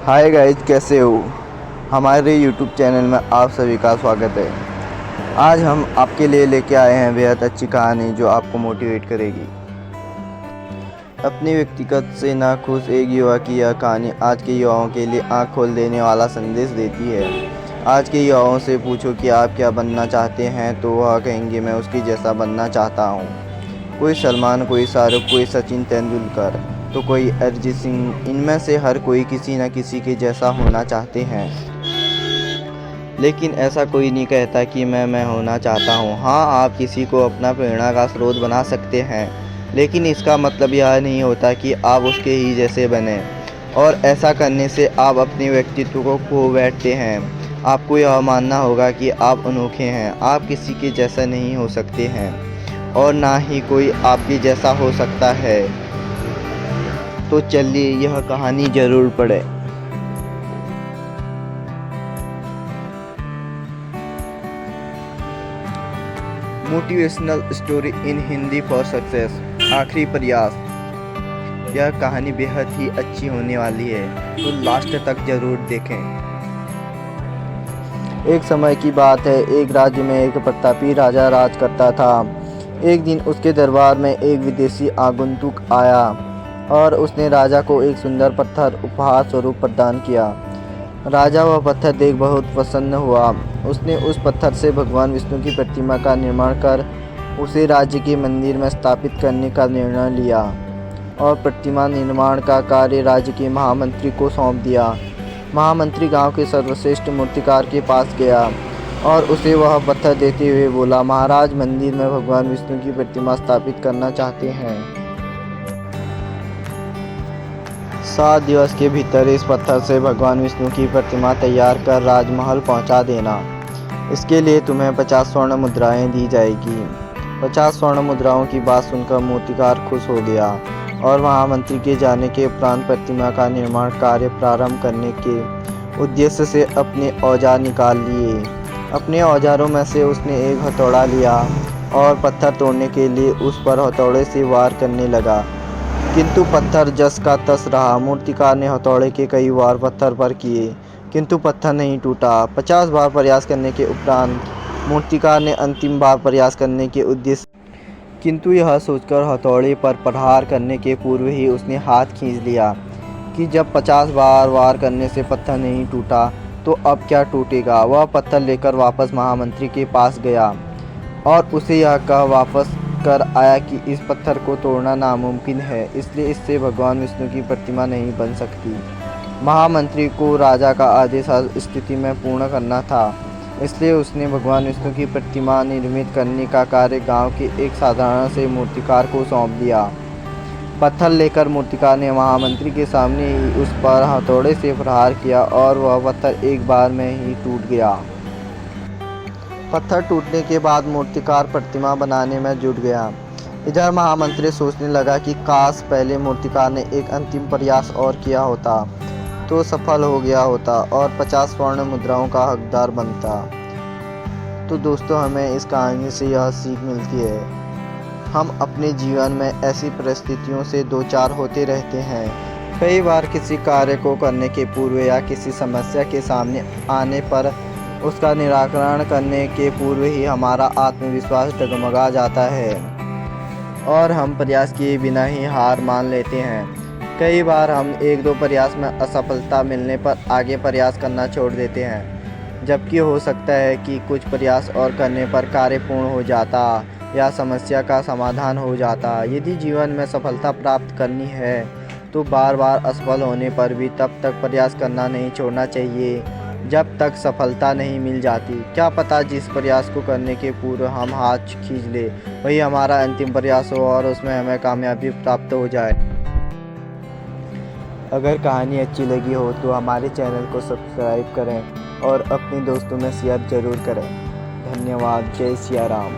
Hi guys, कैसे हो। हमारे यूट्यूब चैनल में आप सभी का स्वागत है। आज हम आपके लिए लेके आए हैं बेहद अच्छी कहानी जो आपको मोटिवेट करेगी। अपनी व्यक्तिगत से नाखुश एक युवा की यह कहानी आज के युवाओं के लिए आँख खोल देने वाला संदेश देती है। आज के युवाओं से पूछो कि आप क्या बनना चाहते हैं तो वह कहेंगे मैं उसकी जैसा बनना चाहता हूँ। कोई सलमान, कोई शाहरुख, कोई सचिन तेंदुलकर तो कोई अरिजीत सिंह। इनमें से हर कोई किसी न किसी के जैसा होना चाहते हैं, लेकिन ऐसा कोई नहीं कहता कि मैं होना चाहता हूँ। हाँ, आप किसी को अपना प्रेरणा का स्रोत बना सकते हैं, लेकिन इसका मतलब यह नहीं होता कि आप उसके ही जैसे बने। और ऐसा करने से आप अपने व्यक्तित्व को खो बैठते हैं। आपको यह मानना होगा कि आप अनोखे हैं, आप किसी के जैसा नहीं हो सकते हैं और ना ही कोई आपके जैसा हो सकता है। तो चलिए यह कहानी ज़रूर पढ़ें। Motivational story in Hindi for success, आखिरी प्रयास। यह कहानी बेहद ही अच्छी होने वाली है, तो लास्ट तक ज़रूर देखें। एक समय की बात है, एक राज्य में एक प्रतापी राजा राज करता था। एक दिन उसके दरबार में एक विदेशी आगंतुक आया और उसने राजा को एक सुंदर पत्थर उपहार स्वरूप प्रदान किया। राजा वह पत्थर देख बहुत प्रसन्न हुआ। उसने उस पत्थर से भगवान विष्णु की प्रतिमा का निर्माण कर उसे राज्य के मंदिर में स्थापित करने का निर्णय लिया और प्रतिमा निर्माण का कार्य राज्य के महामंत्री को सौंप दिया। महामंत्री गांव के सर्वश्रेष्ठ मूर्तिकार के पास गया और उसे वह पत्थर देते हुए बोला, महाराज, मंदिर में भगवान विष्णु की प्रतिमा स्थापित करना चाहते हैं। 7 दिवस के भीतर इस पत्थर से भगवान विष्णु की प्रतिमा तैयार कर राजमहल पहुंचा देना। इसके लिए तुम्हें 50 स्वर्ण मुद्राएं दी जाएगी। 50 स्वर्ण मुद्राओं की बात सुनकर मूर्तिकार खुश हो गया और महामंत्री के जाने के उपरांत प्रतिमा का निर्माण कार्य प्रारंभ करने के उद्देश्य से अपने औजार निकाल लिए। अपने औजारों में से उसने एक हथौड़ा लिया और पत्थर तोड़ने के लिए उस पर हथौड़े से वार करने लगा, किंतु पत्थर जस का तस रहा। मूर्तिकार ने हथौड़े के कई वार पत्थर पर किए, किंतु पत्थर नहीं टूटा। 50 बार प्रयास करने के उपरांत मूर्तिकार ने अंतिम बार प्रयास करने के उद्देश्य किंतु यह सोचकर हथौड़े पर प्रहार करने के पूर्व ही उसने हाथ खींच लिया कि जब 50 बार वार करने से पत्थर नहीं टूटा तो अब क्या टूटेगा। वह पत्थर लेकर वापस महामंत्री के पास गया और उसे यह कह वापस कर आया कि इस पत्थर को तोड़ना नामुमकिन है, इसलिए इससे भगवान विष्णु की प्रतिमा नहीं बन सकती। महामंत्री को राजा का आदेश हर स्थिति में पूर्ण करना था, इसलिए उसने भगवान विष्णु की प्रतिमा निर्मित करने का कार्य गांव के एक साधारण से मूर्तिकार को सौंप दिया। पत्थर लेकर मूर्तिकार ने महामंत्री के सामने ही उस पर हथौड़े से प्रहार किया और वह पत्थर एक बार में ही टूट गया। पत्थर टूटने के बाद मूर्तिकार प्रतिमा बनाने में जुट गया। इधर महामंत्री सोचने लगा कि काश पहले मूर्तिकार ने एक अंतिम प्रयास और किया होता तो सफल हो गया होता और 50 स्वर्ण मुद्राओं का हकदार बनता। तो दोस्तों, हमें इस कहानी से यह सीख मिलती है, हम अपने जीवन में ऐसी परिस्थितियों से दो चार होते रहते हैं। कई बार किसी कार्य को करने के पूर्व या किसी समस्या के सामने आने पर उसका निराकरण करने के पूर्व ही हमारा आत्मविश्वास डगमगा जाता है और हम प्रयास किए बिना ही हार मान लेते हैं। कई बार हम 1-2 प्रयास में असफलता मिलने पर आगे प्रयास करना छोड़ देते हैं, जबकि हो सकता है कि कुछ प्रयास और करने पर कार्य पूर्ण हो जाता या समस्या का समाधान हो जाता। यदि जीवन में सफलता प्राप्त करनी है तो बार बार असफल होने पर भी तब तक प्रयास करना नहीं छोड़ना चाहिए जब तक सफलता नहीं मिल जाती। क्या पता जिस प्रयास को करने के पूर्व हम हाथ खींच ले वही हमारा अंतिम प्रयास हो और उसमें हमें कामयाबी प्राप्त हो जाए। अगर कहानी अच्छी लगी हो तो हमारे चैनल को सब्सक्राइब करें और अपने दोस्तों में शेयर ज़रूर करें। धन्यवाद। जय सिया राम।